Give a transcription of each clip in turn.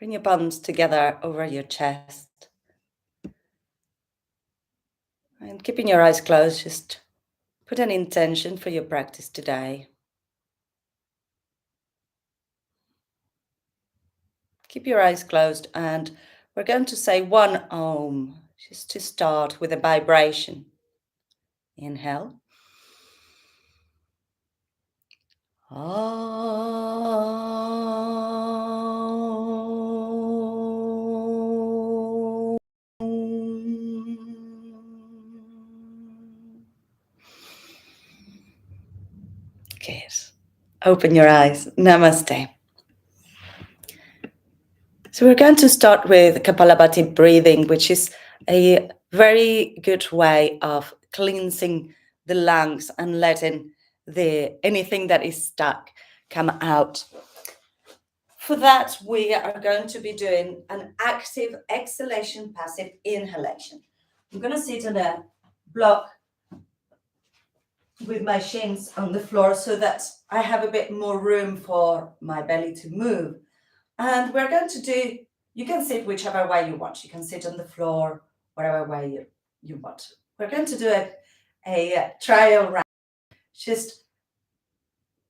Bring your palms together over your chest. And keeping your eyes closed, just put an intention for your practice today. Keep your eyes closed, and we're going to say one Om, just to start with a vibration. Inhale. Om. Good. Open your eyes. Namaste. So we're going to start with Kapalabhati breathing, which is a very good way of cleansing the lungs and letting anything that is stuck come out. For that, we are going to be doing an active exhalation, passive inhalation. I'm going to sit on a block with my shins on the floor so that I have a bit more room for my belly to move. And we're going to do, you can sit whichever way you want. You can sit on the floor, whatever way you want. We're going to do a trial round, just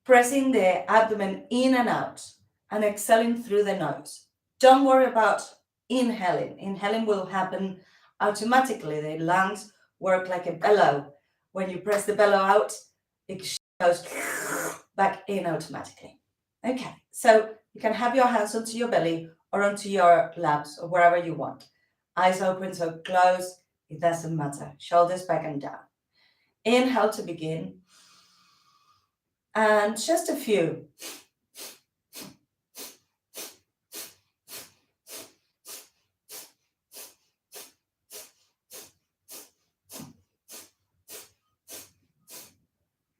pressing the abdomen in and out and exhaling through the nose. Don't worry about inhaling. Inhaling will happen automatically. The lungs work like a bellow. When you press the bellow out, it goes back in automatically. Okay, so you can have your hands onto your belly or onto your laps or wherever you want. Eyes open, so close, it doesn't matter. Shoulders back and down. Inhale to begin. And just a few.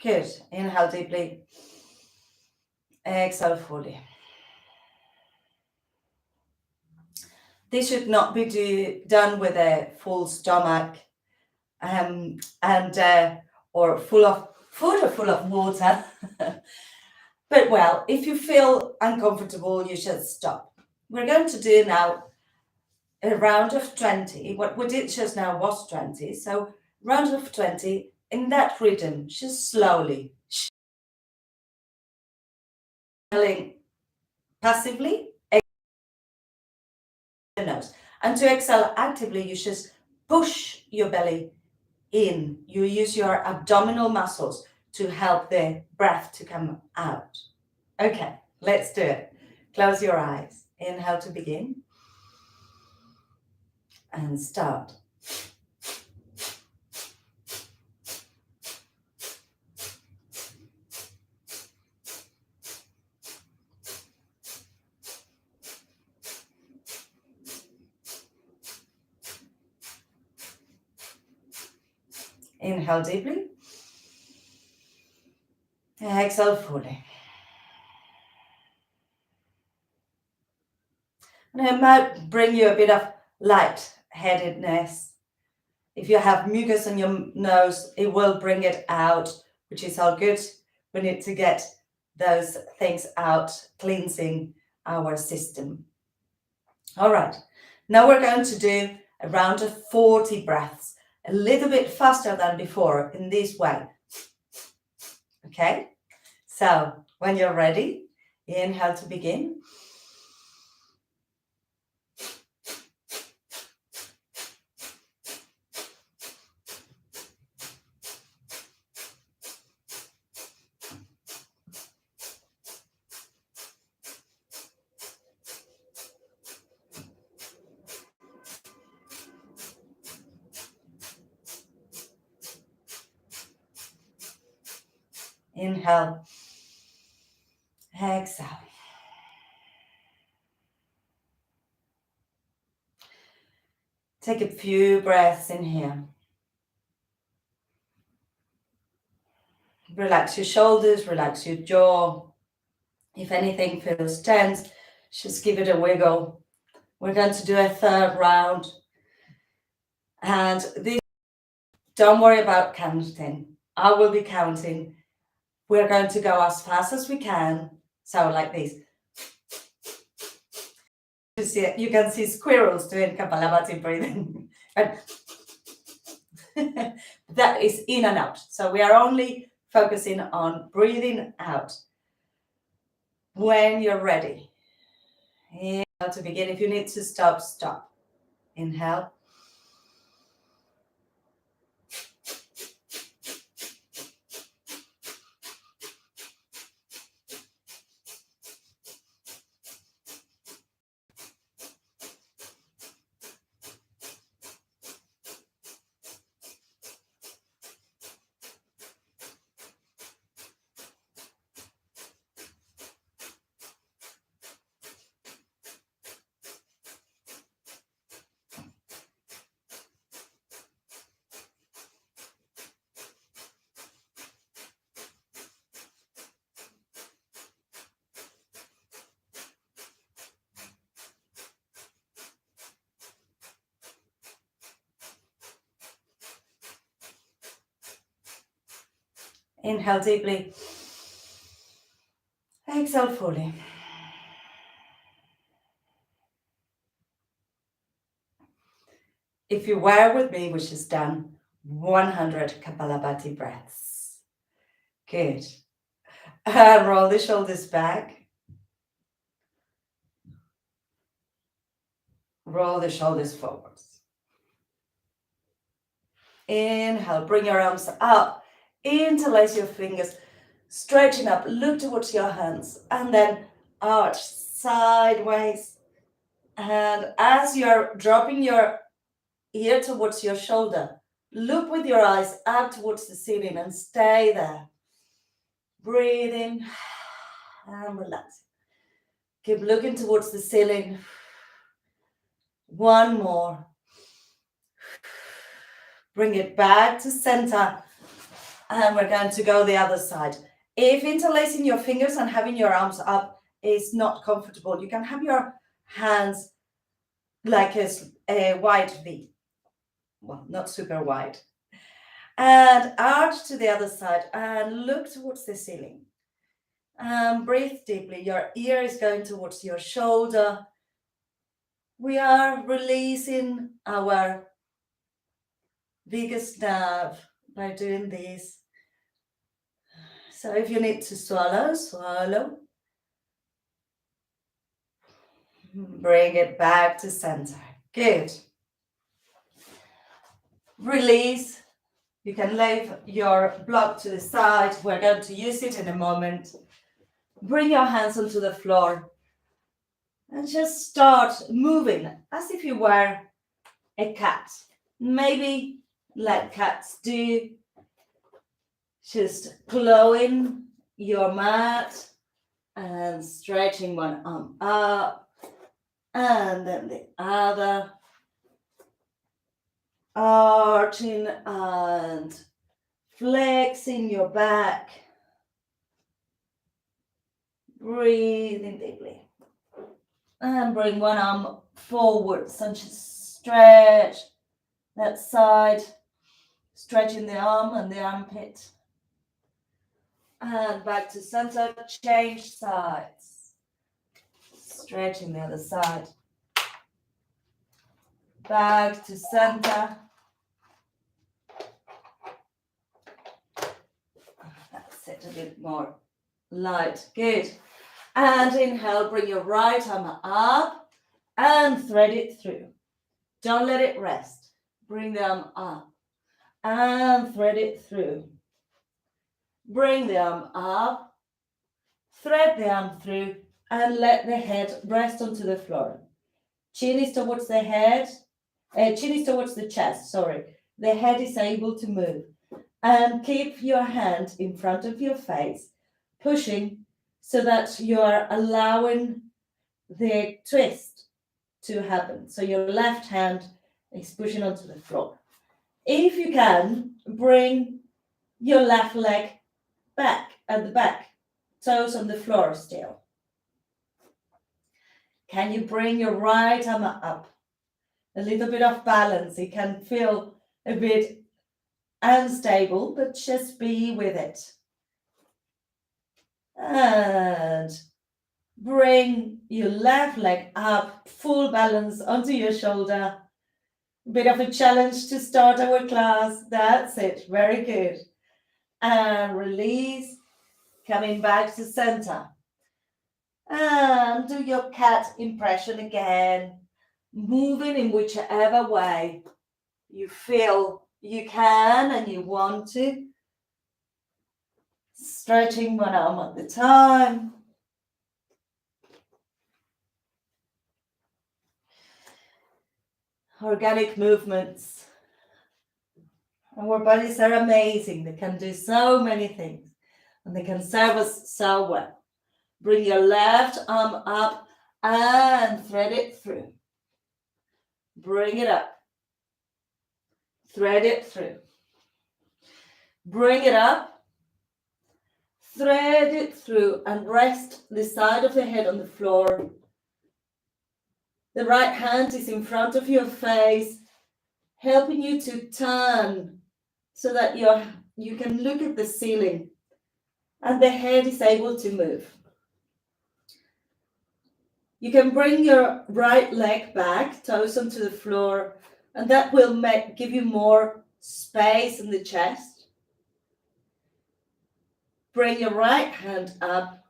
Good. Inhale deeply. Exhale fully. This should not be done with a full stomach or full of food or full of water. But well, if you feel uncomfortable, you should stop. We're going to do now a round of 20. What we did just now was 20. So round of 20 in that rhythm, just slowly. Inhaling passively, the nose. And to exhale actively, you just push your belly in. You use your abdominal muscles to help the breath to come out. Okay, let's do it. Close your eyes. Inhale to begin. And start. Inhale deeply. Exhale fully. And it might bring you a bit of light-headedness. If you have mucus on your nose, it will bring it out, which is all good. We need to get those things out, cleansing our system. All right, now we're going to do a round of 40 breaths, a little bit faster than before in this way. Okay, so when you're ready, inhale to begin. Inhale, exhale. Take a few breaths in here. Relax your shoulders, relax your jaw. If anything feels tense, just give it a wiggle. We're going to do a third round. And this, don't worry about counting. I will be counting. We're going to go as fast as we can. So like this. You can see squirrels doing Kapalabhati breathing. And that is in and out. So we are only focusing on breathing out. When you're ready, inhale to begin. If you need to stop, stop. Inhale. Inhale deeply. Exhale fully. If you were with me, which is done, 100 Kapalabhati breaths. Good. Roll the shoulders back. Roll the shoulders forwards. Inhale, bring your arms up. Interlace your fingers. Stretching up, look towards your hands. And then arch sideways. And as you're dropping your ear towards your shoulder, look with your eyes up towards the ceiling and stay there. Breathe in and relax. Keep looking towards the ceiling. One more. Bring it back to center. And we're going to go the other side. If interlacing your fingers and having your arms up is not comfortable, you can have your hands like a wide V. Well, not super wide. And arch to the other side and look towards the ceiling. And breathe deeply. Your ear is going towards your shoulder. We are releasing our biggest nerve by doing this. So if you need to swallow, swallow. Bring it back to center. Good. Release. You can leave your block to the side. We're going to use it in a moment. Bring your hands onto the floor and just start moving as if you were a cat. Maybe like cats do. Just clawing your mat and stretching one arm up and then the other. Arching and flexing your back. Breathing deeply. And bring one arm forwards and just stretch that side. Stretching the arm and the armpit. And back to center. Change sides. Stretching the other side. Back to center. That's it, a bit more light. Good. And inhale, bring your right arm up and thread it through. Don't let it rest. Bring the arm up and thread it through. Bring the arm up, thread the arm through, and let the head rest onto the floor. Chin is towards the head. Chin is towards the chest, sorry. The head is able to move. And keep your hand in front of your face, pushing so that you are allowing the twist to happen. So your left hand is pushing onto the floor. If you can, bring your left leg back at the back, toes on the floor still. Can you bring your right arm up? A little bit of balance. It can feel a bit unstable, but just be with it. And Bring your left leg up, full balance onto your shoulder. Bit of a challenge to start our class. That's it. Very good. And release, coming back to center. And do your cat impression again, moving in whichever way you feel you can and you want to. Stretching one arm at a time. Organic movements. Our bodies are amazing. They can do so many things and they can serve us so well. Bring your left arm up and thread it through. Bring it up. Thread it through. Bring it up. Thread it through and rest the side of the head on the floor. The right hand is in front of your face, helping you to turn so that you can look at the ceiling and the head is able to move. You can bring your right leg back, toes onto the floor, and that will give you more space in the chest. Bring your right hand up,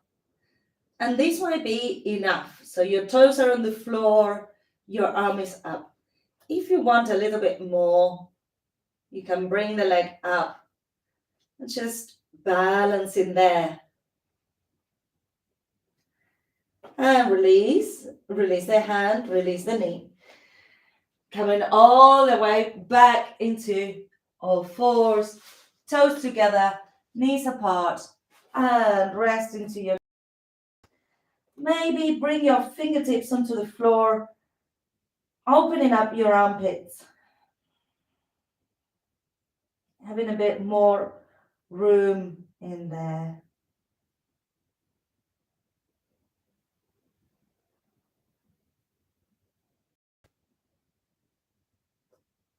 and this might be enough. So your toes are on the floor, your arm is up. If you want a little bit more, you can bring the leg up and just balance in there. And release the hand, release the knee. Coming all the way back into all fours, toes together, knees apart, and rest into your. Maybe bring your fingertips onto the floor, opening up your armpits. Having a bit more room in there.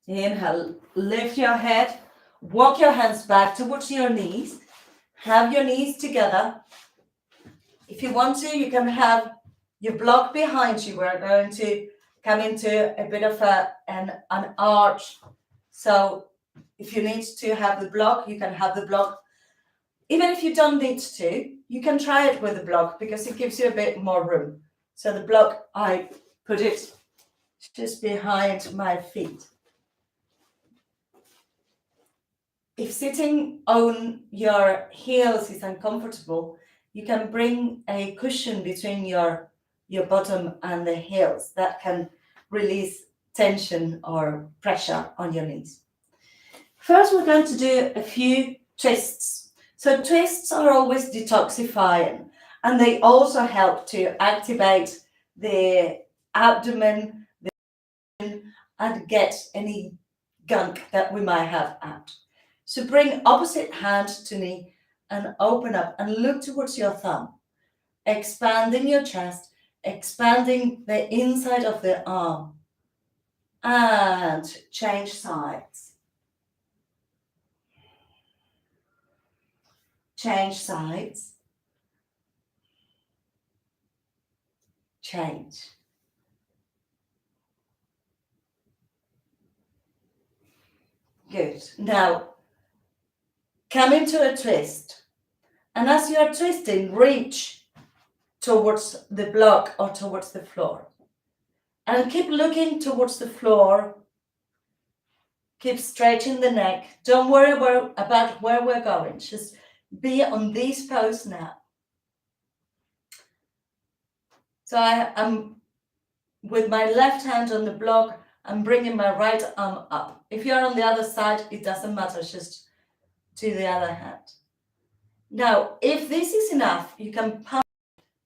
Inhale, lift your head, walk your hands back towards your knees. Have your knees together. If you want to, you can have your block behind you. We're going to come into a bit of an arch. So if you need to have the block, you can have the block. Even if you don't need to, you can try it with the block because it gives you a bit more room. So the block, I put it just behind my feet. If sitting on your heels is uncomfortable, you can bring a cushion between your bottom and the heels. That can release tension or pressure on your knees. First, we're going to do a few twists. So twists are always detoxifying, and they also help to activate the abdomen and get any gunk that we might have out. So bring opposite hand to knee and open up and look towards your thumb, expanding your chest, expanding the inside of the arm, and change sides. Change sides. Change. Good. Now, come into a twist. And as you are twisting, reach towards the block or towards the floor. And keep looking towards the floor. Keep stretching the neck. Don't worry about where we're going. Just be on this pose now. So I am with my left hand on the block. I'm bringing my right arm up. If you're on the other side, it doesn't matter. Just to the other hand. Now, if this is enough, you can pump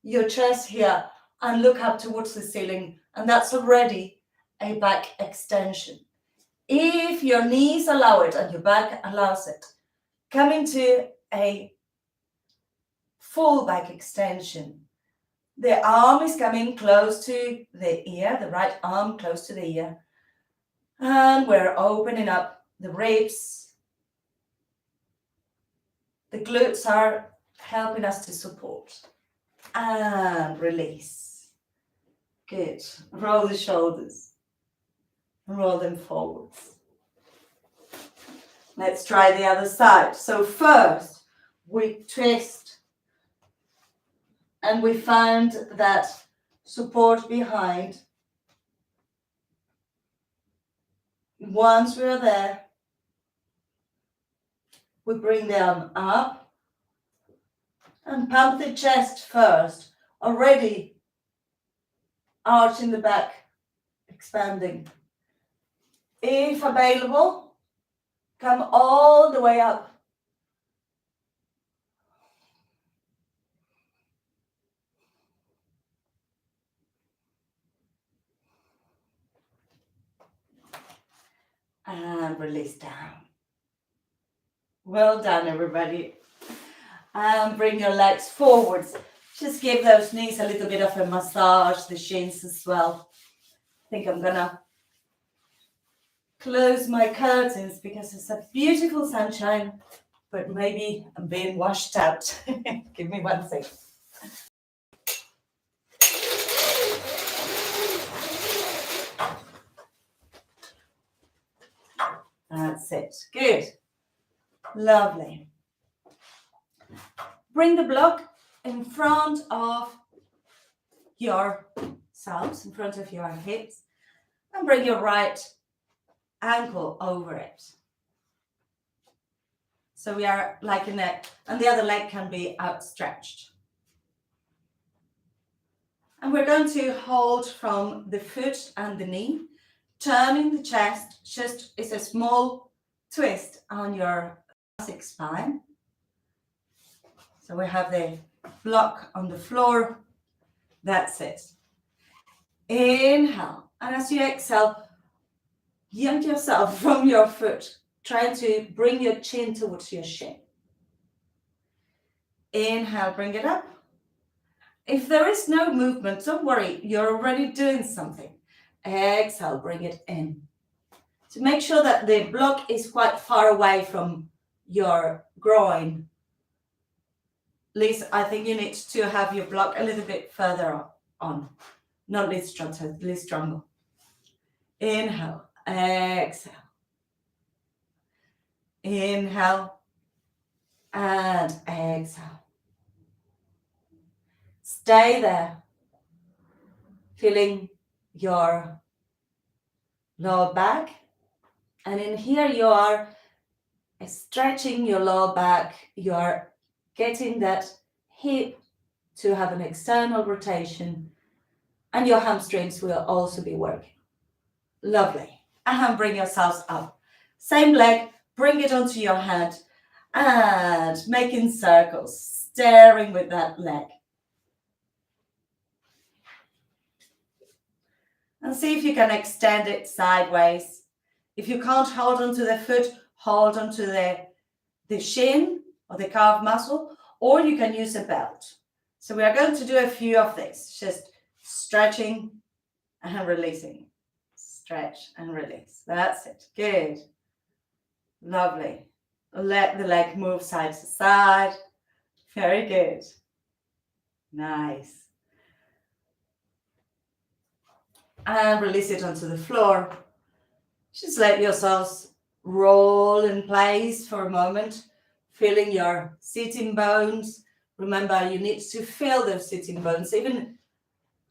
your chest here and look up towards the ceiling, and that's already a back extension. If your knees allow it and your back allows it, come into a full back extension. The arm is coming close to the ear, the right arm close to the ear, and we're opening up the ribs. The glutes are helping us to support. and release. Good. Roll the shoulders. Roll them forwards. Let's try the other side. So first, we twist and we find that support behind. Once we're there, we bring them up and pump the chest first, already arching the back, expanding. If available, come all the way up. And release down. Well done, everybody. And bring your legs forwards. Just give those knees a little bit of a massage, the shins as well. I think I'm gonna close my curtains because it's a beautiful sunshine, but maybe I'm being washed out. Give me 1 second. That's it. Good. Lovely. Bring the block in front of yourselves, in front of your hips, and bring your right ankle over it. So we are like in that, and the other leg can be outstretched. And we're going to hold from the foot and the knee, turning the chest. Just is a small twist on your thoracic spine. So we have the block on the floor. That's it. Inhale. And as you exhale, yank yourself from your foot, trying to bring your chin towards your shin. Inhale, bring it up. If there is no movement, don't worry, you're already doing something. Exhale, bring it in. To make sure that the block is quite far away from your groin. Liz, I think you need to have your block a little bit further on. Not Liz stronger, Liz stronger. Inhale, exhale. Inhale and exhale. Stay there, feeling your lower back. And in here you are stretching your lower back. You are getting that hip to have an external rotation. And your hamstrings will also be working. Lovely. And bring yourselves up. Same leg, bring it onto your hand and making circles, staring with that leg. And see if you can extend it sideways. If you can't hold onto the foot, hold onto the shin or the calf muscle, or you can use a belt. So we are going to do a few of these, just stretching and releasing. Stretch and release. That's it. Good. Lovely. Let the leg move side to side. Very good. Nice. And release it onto the floor. Just let yourselves roll in place for a moment, feeling your sitting bones. Remember, you need to feel those sitting bones. Even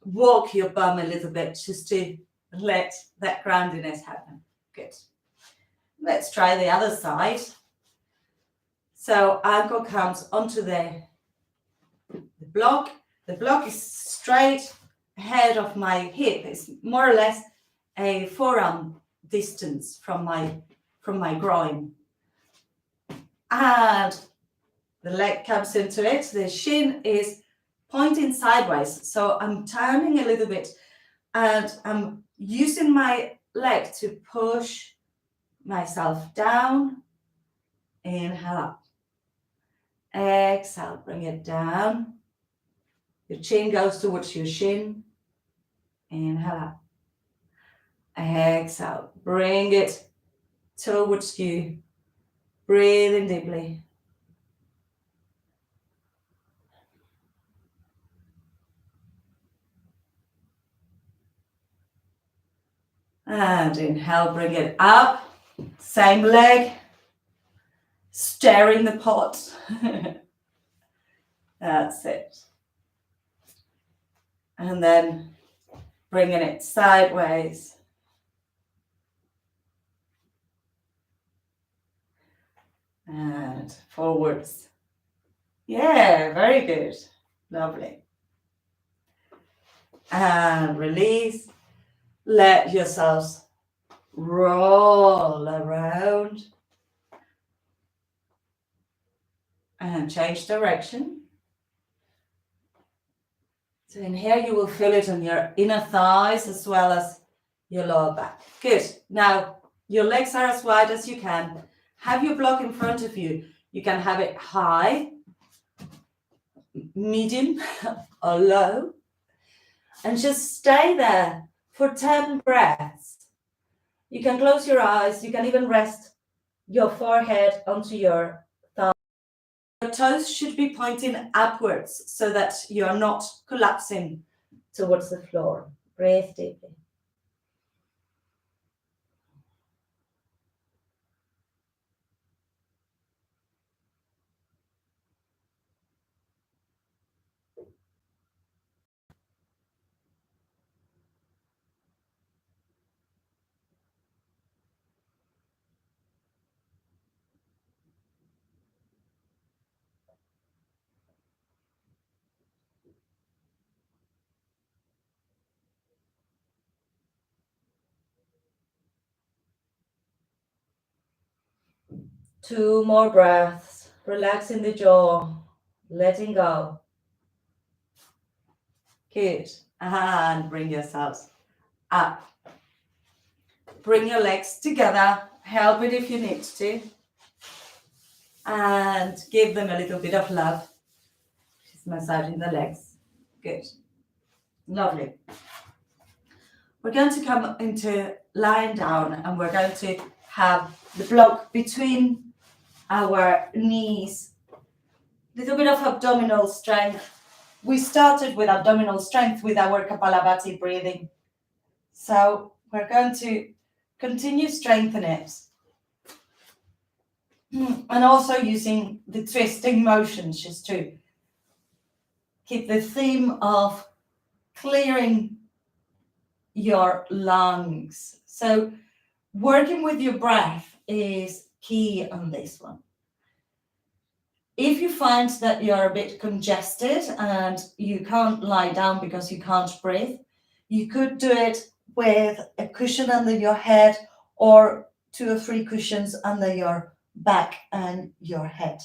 walk your bum a little bit just to let that groundiness happen. Good. Let's try the other side. So ankle comes onto the block. The block is straight ahead of my hip. It's more or less a forearm distance from my groin. And the leg comes into it. The shin is pointing sideways. So I'm turning a little bit and I'm using my leg to push myself down. Inhale up. Exhale, bring it down. Your chin goes towards your shin. Inhale up. Exhale, bring it towards you. Breathe in deeply. And inhale, bring it up. Same leg. Stirring the pot. That's it. And then bringing it sideways. And forwards. Yeah, very good. Lovely. And release. Let yourselves roll around. And change direction. So in here you will feel it on your inner thighs as well as your lower back. Good. Now your legs are as wide as you can. Have your block in front of you. You can have it high, medium, or low. And just stay there for 10 breaths. You can close your eyes. You can even rest your forehead onto your thigh. Your toes should be pointing upwards so that you're not collapsing towards the floor. Breathe deeply. Two more breaths. Relaxing the jaw. Letting go. Good. And bring yourselves up. Bring your legs together. Help it if you need to. And give them a little bit of love. Just massaging the legs. Good. Lovely. We're going to come into lying down and we're going to have the block between our knees. Little bit of abdominal strength. We started with abdominal strength with our Kapalabhati breathing. So we're going to continue strengthening it. And also using the twisting motions just to keep the theme of clearing your lungs. So working with your breath is key on this one. If you find that you're a bit congested and you can't lie down because you can't breathe, you could do it with a cushion under your head or 2 or 3 cushions under your back and your head.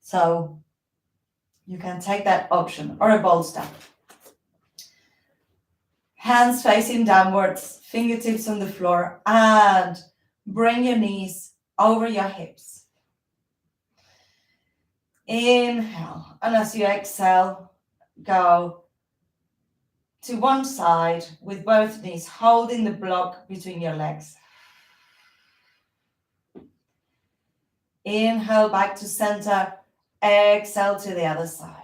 So you can take that option, or a bolster. Hands facing downwards, fingertips on the floor, and bring your knees over your hips. Inhale, and as you exhale, go to one side with both knees, holding the block between your legs. Inhale back to center, exhale to the other side.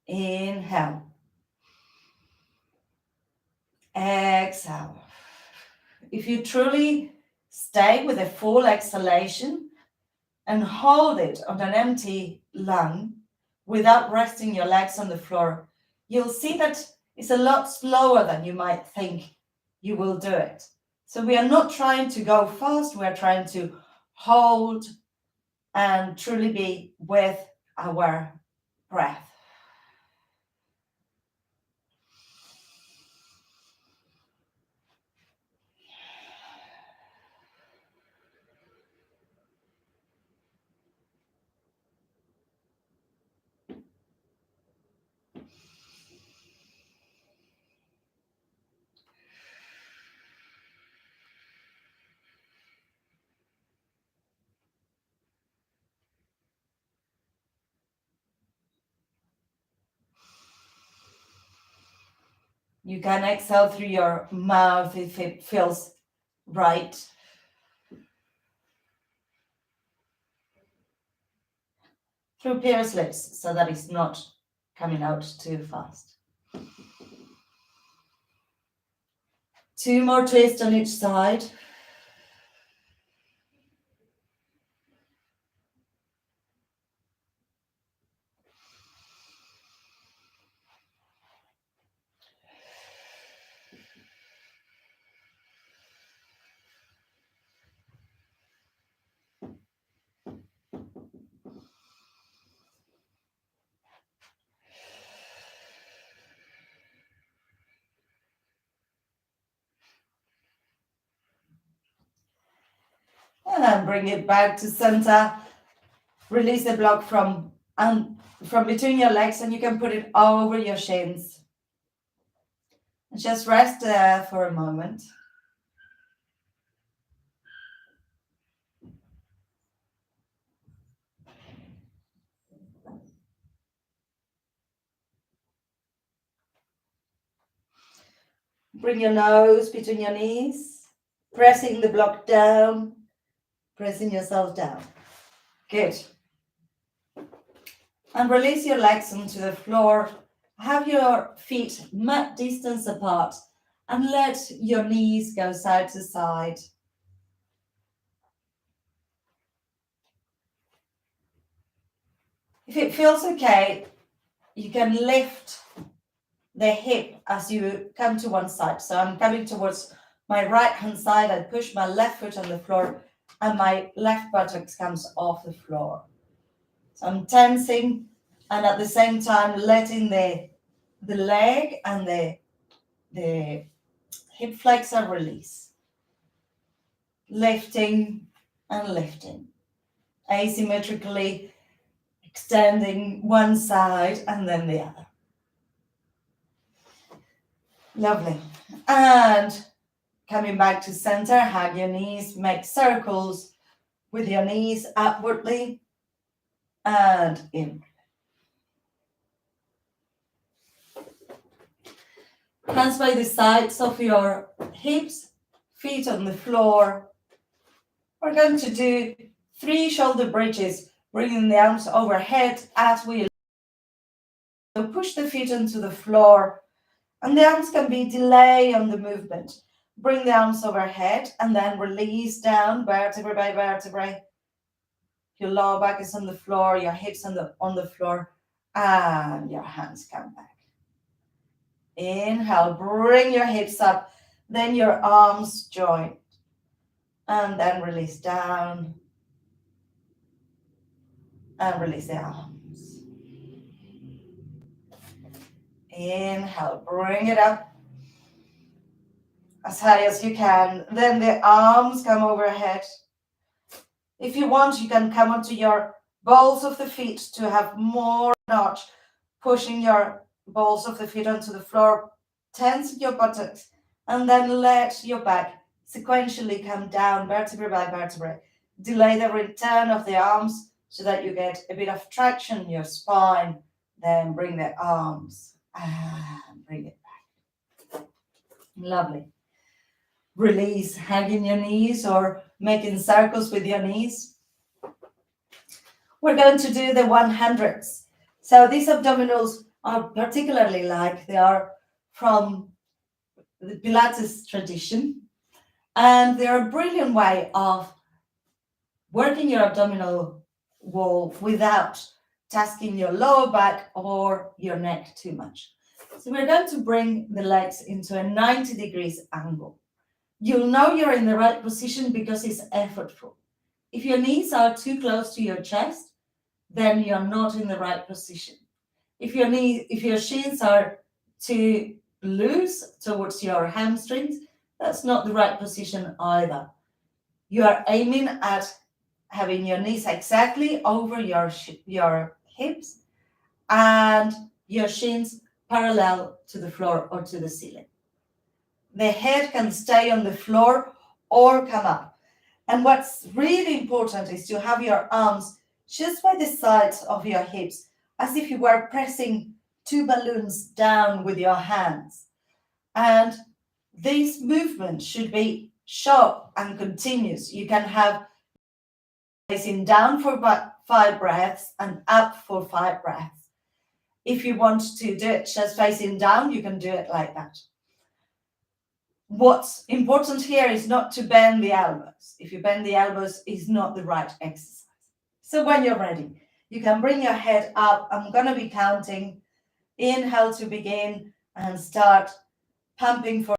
Inhale. Exhale. If you truly stay with a full exhalation and hold it on an empty lung without resting your legs on the floor, you'll see that it's a lot slower than you might think you will do it. So we are not trying to go fast, we are trying to hold and truly be with our breath. You can exhale through your mouth if it feels right. Through pierced lips so that it's not coming out too fast. 2 more twists on each side. And bring it back to center. Release the block from between your legs, and you can put it over your shins. And just rest there for a moment. Bring your nose between your knees, pressing the block down, pressing yourself down. Good. And release your legs onto the floor. Have your feet mat distance apart and let your knees go side to side. If it feels okay, you can lift the hip as you come to one side. So I'm coming towards my right hand side. I push my left foot on the floor and my left buttocks comes off the floor. So I'm tensing and at the same time letting the leg and the hip flexor release. Lifting and lifting. Asymmetrically extending one side and then the other. Lovely. And coming back to center, hug your knees, make circles with your knees upwardly and in. Hands by the sides of your hips, feet on the floor. We're going to do 3 shoulder bridges, bringing the arms overhead as we push the feet onto the floor. And the arms can be delay on the movement. Bring the arms overhead and then release down vertebrae by vertebrae. Your lower back is on the floor, your hips on the floor, and your hands come back. Inhale, bring your hips up, then your arms join, and then release down, and release the arms. Inhale, bring it up as high as you can, then the arms come overhead. If you want, you can come onto your balls of the feet to have more notch, pushing your balls of the feet onto the floor, tense your buttocks, and then let your back sequentially come down vertebrae by vertebrae. Delay the return of the arms so that you get a bit of traction in your spine. Then bring the arms and bring it back. Lovely. Release, hugging your knees or making circles with your knees. We're going to do the 100s. So these abdominals are particularly they are from the Pilates tradition. And they're a brilliant way of working your abdominal wall without tasking your lower back or your neck too much. So we're going to bring the legs into a 90 degrees angle. You'll know you're in the right position because it's effortful. If your knees are too close to your chest, then you're not in the right position. If your shins are too loose towards your hamstrings, that's not the right position either. You are aiming at having your knees exactly over your hips and your shins parallel to the floor or to the ceiling. The head can stay on the floor or come up. And what's really important is to have your arms just by the sides of your hips, as if you were pressing 2 balloons down with your hands. And this movement should be sharp and continuous. You can have facing down for 5 breaths and up for 5 breaths. If you want to do it chest facing down, you can do it like that. What's important here is not to bend the elbows. If you bend the elbows, it's not the right exercise. So when you're ready, you can bring your head up. I'm going to be counting. Inhale to begin and start pumping for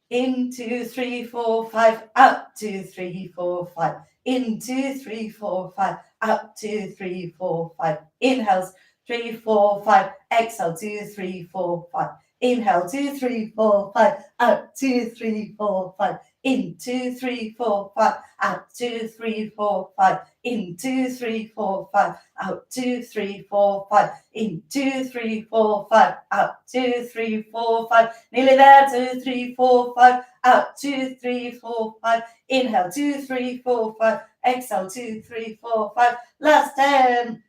in, 2, 3, 4, 5, out, 2, 3, 4, 5, in, 2, 3, 4, 5, out, 2, 3, 4, 5, inhales, 3, 4, 5, exhale, 2, 3, 4, 5, inhale, 2, 3, 4, 5, out, 2, 3, 4, 5, in, 2, 3, 4, 5, out, 2, 3, 4, 5, in, 2, 3, 4, 5, out, 2, 3, 4, 5, in, 2, 3, 4, 5, out, 2, 3, 4, 5, nearly there, 2, 3, 4, 5, out, 2, 3, 4, 5, inhale, 2, 3, 4, 5, exhale, 2, 3, 4, 5, last 10,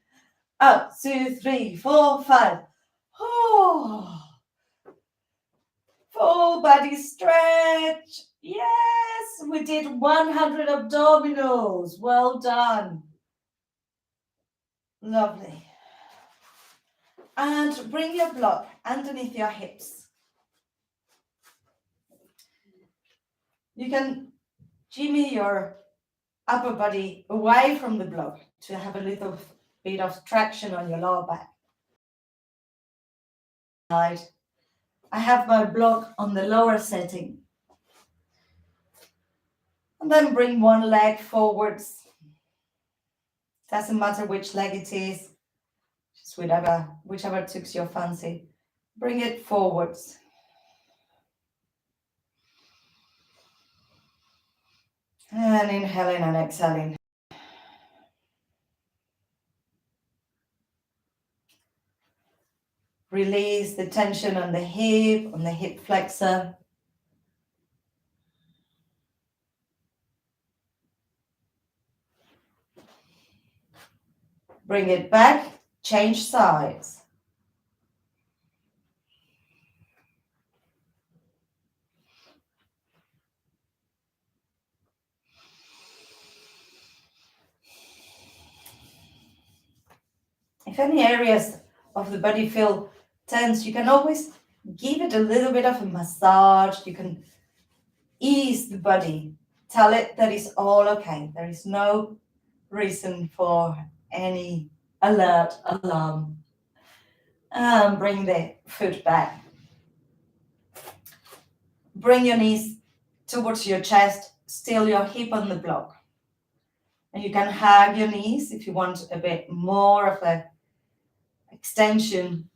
out, 2, 3, 4, 5, oh. Full body stretch. Yes, we did 100 abdominals. Well done. Lovely. And bring your block underneath your hips. You can jimmy your upper body away from the block to have a little bit of traction on your lower back. I have my block on the lower setting. And then bring one leg forwards. Doesn't matter which leg it is, just whichever suits your fancy. Bring it forwards. And inhaling and exhaling. Release the tension on the hip flexor. Bring it back, change sides. If any areas of the body feel tense, you can always give it a little bit of a massage. You can ease the body. Tell it that it's all okay. There is no reason for any alarm. And bring the foot back. Bring your knees towards your chest, still your hip on the block. And you can hug your knees if you want a bit more of a extension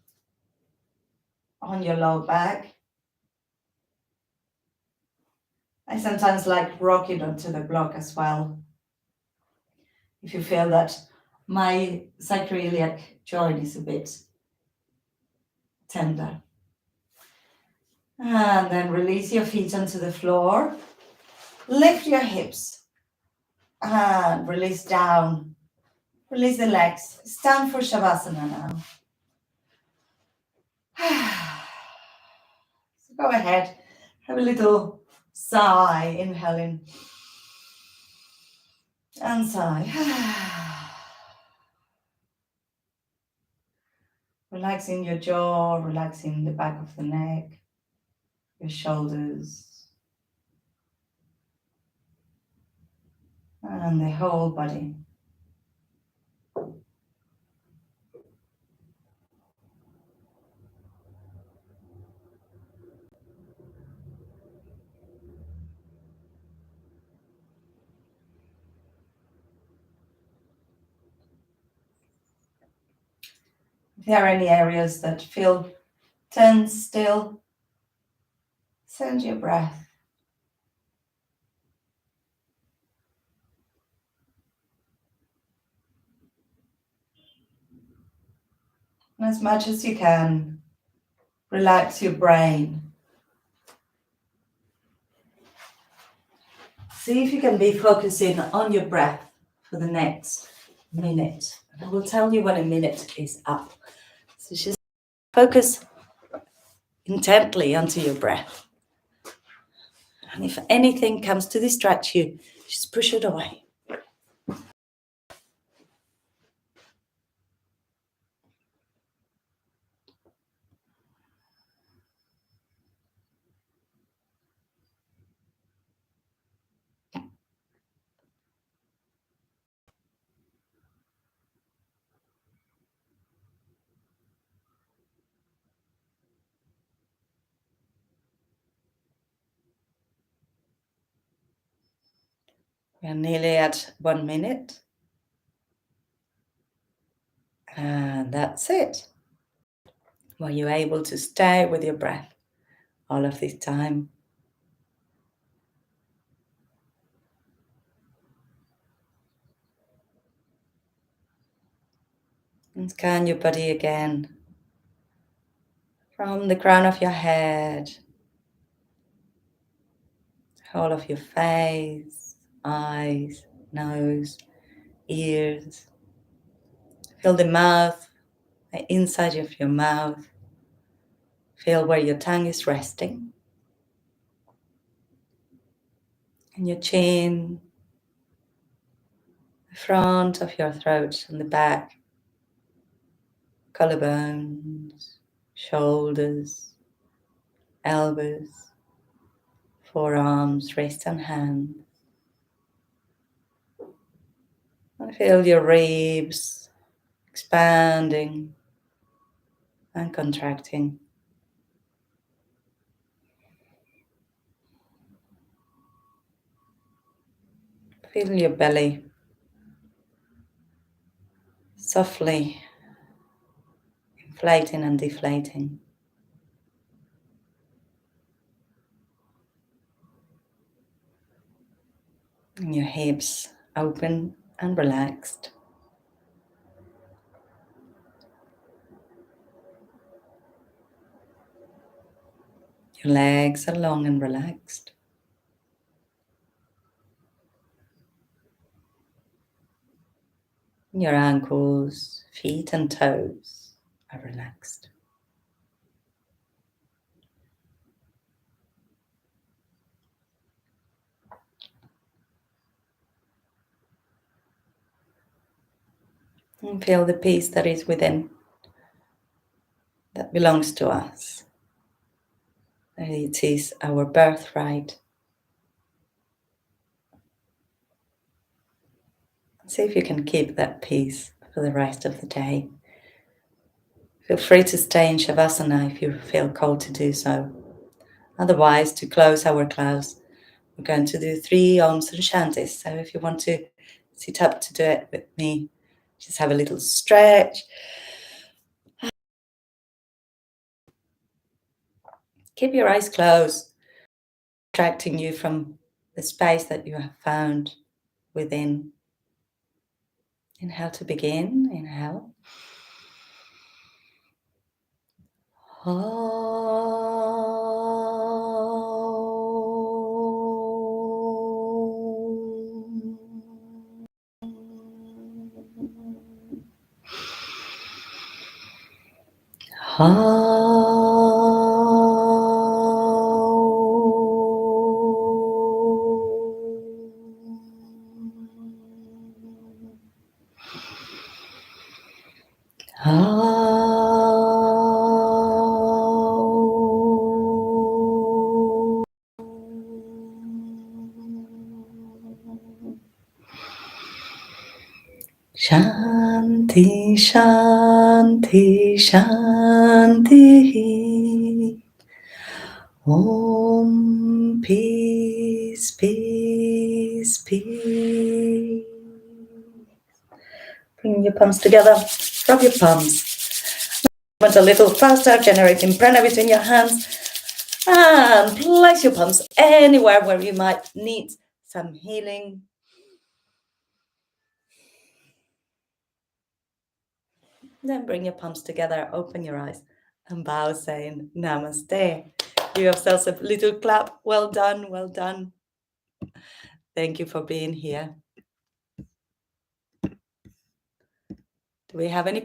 on your low back. I sometimes like rocking onto the block as well. If you feel that my sacroiliac joint is a bit tender. And then release your feet onto the floor. Lift your hips. And release down. Release the legs. Stand for Shavasana now. So go ahead. Have a little sigh. Inhaling. And sigh. Relaxing your jaw, relaxing the back of the neck, your shoulders, and the whole body. If there are any areas that feel tense still, send your breath. And as much as you can, relax your brain. See if you can be focusing on your breath for the next minute. And I will tell you when a minute is up. So just focus intently onto your breath. And if anything comes to distract you, just push it away. We're nearly at 1 minute. And that's it. Were you able to stay with your breath all of this time? And scan your body again. From the crown of your head, whole of your face, eyes, nose, ears. Feel the mouth, the inside of your mouth. Feel where your tongue is resting. And your chin, the front of your throat and the back. Collarbones, shoulders, elbows, forearms, wrists and hands. And feel your ribs expanding and contracting. Feel your belly softly inflating and deflating. And your hips open and relaxed. Your legs are long and relaxed. Your ankles, feet and toes are relaxed. And feel the peace that is within, that belongs to us. That it is our birthright. See if you can keep that peace for the rest of the day. Feel free to stay in Shavasana if you feel called to do so. Otherwise, to close our class, we're going to do 3 Oms and Shantis. So if you want to sit up to do it with me, just have a little stretch. Keep your eyes closed, distracting you from the space that you have found within. Inhale to begin. Inhale. Shanti, Shanti, Shanti. Om, peace, peace, peace. Bring your palms together. Rub your palms. Movement a little faster, generating prana between your hands. And place your palms anywhere where you might need some healing. Then bring your palms together, open your eyes, and bow, saying Namaste. Give yourselves a little clap. Well done, well done. Thank you for being here. Do we have any